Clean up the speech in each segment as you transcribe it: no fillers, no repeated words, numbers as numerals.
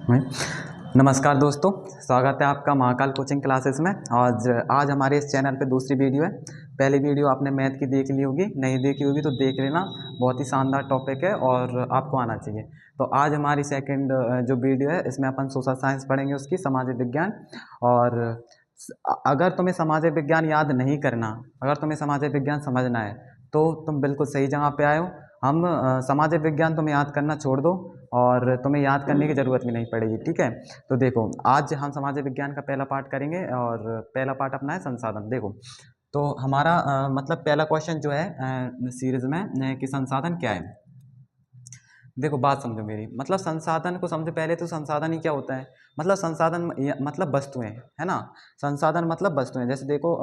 में। नमस्कार दोस्तों, स्वागत है आपका महाकाल कोचिंग क्लासेस में। आज हमारे इस चैनल पे दूसरी वीडियो है। पहली वीडियो आपने मैथ की देख ली होगी, नहीं देखी होगी तो देख लेना, बहुत ही शानदार टॉपिक है और आपको आना चाहिए। तो आज हमारी सेकंड जो वीडियो है इसमें अपन सोशल साइंस पढ़ेंगे, उसकी सामाजिक विज्ञान। और अगर तुम्हें सामाजिक विज्ञान याद नहीं करना, अगर तुम्हें सामाजिक विज्ञान समझना है तो तुम बिल्कुल सही जगह पे आए हो। हम सामाजिक विज्ञान तुम्हें याद करना छोड़ दो और तुम्हें याद करने की ज़रूरत भी नहीं पड़ेगी, ठीक है। तो देखो, आज हम सामाजिक विज्ञान का पहला पार्ट करेंगे और पहला पार्ट अपना है संसाधन। देखो, तो हमारा मतलब पहला क्वेश्चन जो है सीरीज में कि संसाधन क्या है। देखो, बात समझो मेरी, मतलब संसाधन को समझो पहले। तो संसाधन ही क्या होता है, मतलब संसाधन मतलब वस्तुएं, है ना। संसाधन मतलब वस्तुएं। जैसे देखो,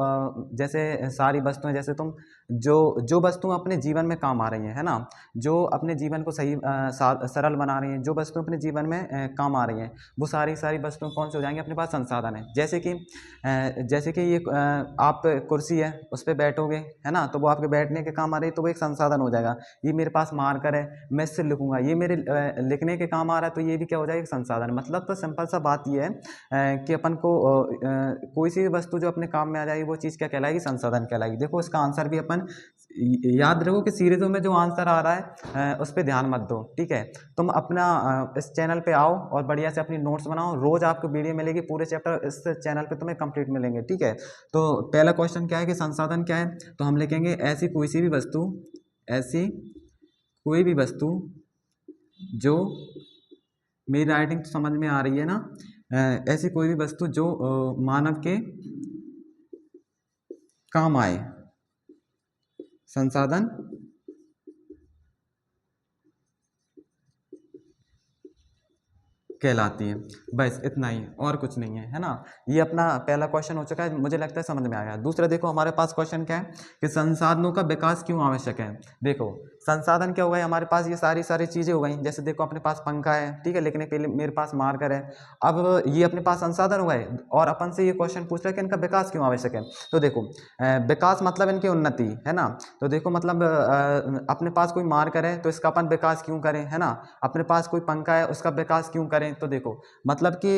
जैसे सारी वस्तुएं, जैसे तुम जो जो वस्तुएं अपने जीवन में काम आ रही हैं, है ना, जो अपने जीवन को सही सरल बना रही हैं, जो वस्तुएं अपने जीवन में काम आ रही हैं, वो सारी सारी वस्तुएं कौन से हो जाएंगे, अपने पास संसाधन है। जैसे कि ये आप कुर्सी है, उस पर बैठोगे, है ना, तो वो आपके बैठने के काम आ रही है, तो वो एक संसाधन हो जाएगा। ये मेरे पास मार्कर है, मैं इससे लिखूंगा, ये मेरे लिखने के काम आ रहा है, तो ये भी क्या हो जाएगा, संसाधन। मतलब तो सिंपल सा बात ये है कि अपन को कोई सी वस्तु जो अपने काम में आ जाएगी वो चीज़ क्या कहलाएगी, संसाधन कहलाएगी। देखो, इसका आंसर भी अपन याद रखो कि सीरीजों में जो आंसर आ रहा है उस पर ध्यान मत दो, ठीक है। तुम अपना इस चैनल पे आओ और बढ़िया से अपनी नोट्स बनाओ, रोज आपको वीडियो मिलेगी, पूरे चैप्टर इस चैनल पे तुम्हें कंप्लीट मिलेंगे, ठीक है। तो पहला क्वेश्चन क्या है कि संसाधन क्या है, तो हम लिखेंगे ऐसी कोई सी भी वस्तु, ऐसी कोई भी वस्तु जो, मेरी राइटिंग तो समझ में आ रही है ना, ऐसी कोई भी वस्तु जो मानव के काम आए, संसाधन कहलाती है। बस इतना ही, और कुछ नहीं है ना। ये अपना पहला क्वेश्चन हो चुका है, मुझे लगता है समझ में आ गया। दूसरा देखो, हमारे पास क्वेश्चन क्या है कि संसाधनों का विकास क्यों आवश्यक है। देखो, संसाधन क्या हो गए हमारे पास, ये सारी सारी चीज़ें हो गई। जैसे देखो, अपने पास पंखा है, ठीक है, लिखने के लिए मेरे पास मार्कर है। अब ये अपने पास संसाधन हो गए और अपन से ये क्वेश्चन पूछ रहा है कि इनका विकास क्यों आवश्यक है। तो देखो, विकास मतलब इनकी उन्नति, है ना। तो देखो, मतलब अपने पास कोई मार्कर है तो इसका अपन विकास क्यों करें, है ना। अपने पास कोई पंखा है, उसका विकास क्यों करें। तो देखो, मतलब कि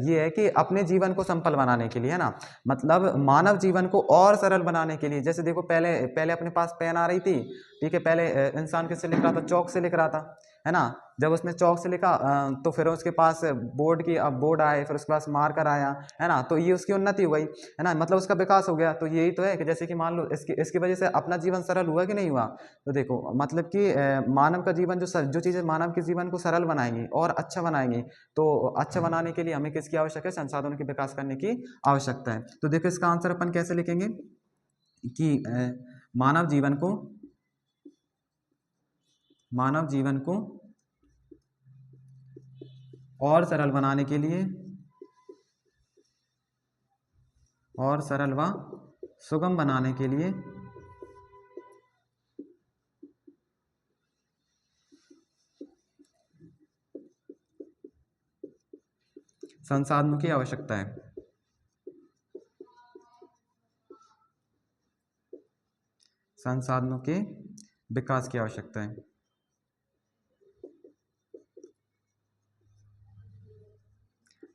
ये है कि अपने जीवन को संपन्न बनाने के लिए, है ना, मतलब मानव जीवन को और सरल बनाने के लिए। जैसे देखो, पहले पहले अपने पास पेन आ रही थी, ठीक है, पहले इंसान किससे लिख रहा था, चौक से लिख रहा था, है ना। जब उसने चौक से लिखा तो फिर उसके पास बोर्ड आए, फिर उसके पास मार्कर आया, है ना। तो ये उसकी उन्नति हो गई, है ना, मतलब उसका विकास हो गया। तो यही तो है कि जैसे कि मान लो इसकी वजह से अपना जीवन सरल हुआ कि नहीं हुआ। तो देखो, मतलब कि मानव का जीवन जो चीज़ें मानव के जीवन को सरल बनाएंगी और अच्छा बनाएंगी, तो अच्छा बनाने के लिए हमें किसकी आवश्यकता है, संसाधनों के विकास करने की आवश्यकता है। तो देखो, इसका आंसर अपन कैसे लिखेंगे कि मानव जीवन को और सरल बनाने के लिए, और सरल व सुगम बनाने के लिए संसाधनों की आवश्यकता है। संसाधनों के विकास की आवश्यकता है।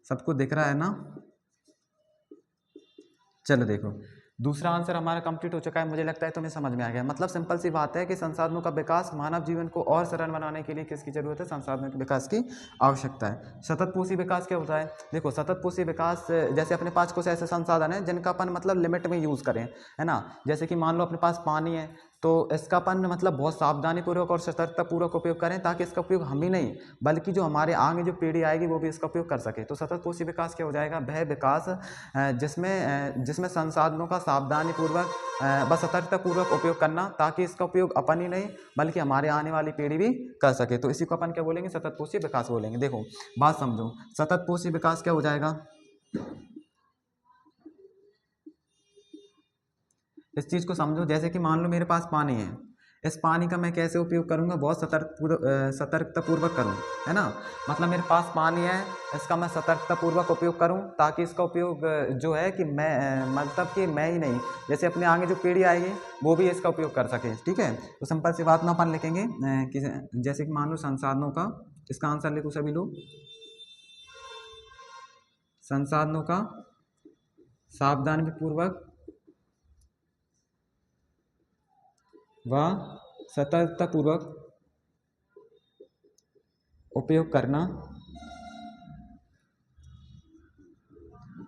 सबको दिख रहा है ना। चलो देखो, दूसरा आंसर हमारा कंप्लीट हो चुका है, मुझे लगता है तुम्हें समझ में आ गया। मतलब सिंपल सी बात है कि संसाधनों का विकास मानव जीवन को और सरल बनाने के लिए किसकी जरूरत है, संसाधनों के विकास की आवश्यकता है। सततपोषी विकास क्या होता है। देखो, सततपोषी विकास, जैसे अपने पास कुछ ऐसे संसाधन है जिनका अपन मतलब लिमिट में यूज करें, है ना। जैसे कि मान लो अपने पास पानी है, तो इसका अपन मतलब बहुत सावधानी पूर्वक और सतर्कता पूर्वक उपयोग करें, ताकि इसका उपयोग हम ही नहीं बल्कि जो हमारे आगे जो पीढ़ी आएगी वो भी इसका उपयोग कर सके। तो सततपोषी विकास क्या हो जाएगा, वह विकास जिसमें संसाधनों का सावधानी पूर्वक व सतर्कता पूर्वक उपयोग करना, ताकि इसका उपयोग अपन ही नहीं बल्कि हमारे आने वाली पीढ़ी भी कर सके। तो इसी को अपन क्या बोलेंगे, सततपोषी विकास बोलेंगे। देखो, बात समझो, सततपोषी विकास क्या हो जाएगा, इस चीज को समझो। जैसे कि मान लो मेरे पास पानी है, इस पानी का मैं कैसे उपयोग करूंगा, बहुत सतर्कता पूर्वक करूं, है ना। मतलब मेरे पास पानी है, इसका मैं सतर्कता पूर्वक उपयोग करूं, ताकि इसका उपयोग जो है कि मतलब कि मैं ही नहीं, जैसे अपने आगे जो पीढ़ी आएगी वो भी इसका उपयोग कर सके, ठीक है। तो सिंपल सी बात में अपन लिखेंगे कि जैसे कि मान लो संसाधनों का, इसका आंसर लिखो सभी लोग, संसाधनों का सावधानीपूर्वक व सतर्कतापूर्वक उपयोग करना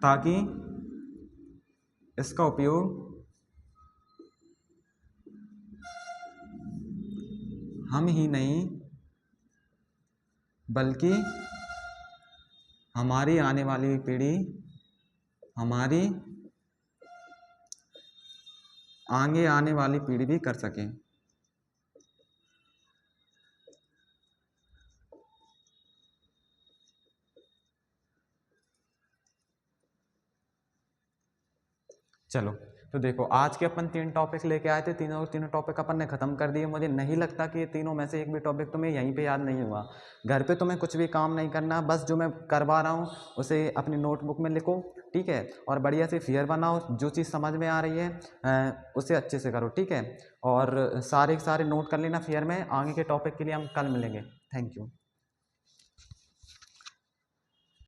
ताकि इसका उपयोग हम ही नहीं बल्कि हमारी आने वाली पीढ़ी, हमारी आगे आने वाली पीढ़ी भी कर सके। चलो, तो देखो आज के अपन 3 टॉपिक लेके आए थे, तीनों टॉपिक अपन ने खत्म कर दिए। मुझे नहीं लगता कि ये तीनों में से एक भी टॉपिक तुम्हें यहीं पे याद नहीं हुआ। घर पे तुम्हें कुछ भी काम नहीं करना, बस जो मैं करवा रहा हूँ उसे अपनी नोटबुक में लिखो, ठीक है, और बढ़िया से फिगर बनाओ। जो चीज़ समझ में आ रही है उसे अच्छे से करो, ठीक है, और सारे नोट कर लेना फिगर में। आगे के टॉपिक के लिए हम कल मिलेंगे। Thank you.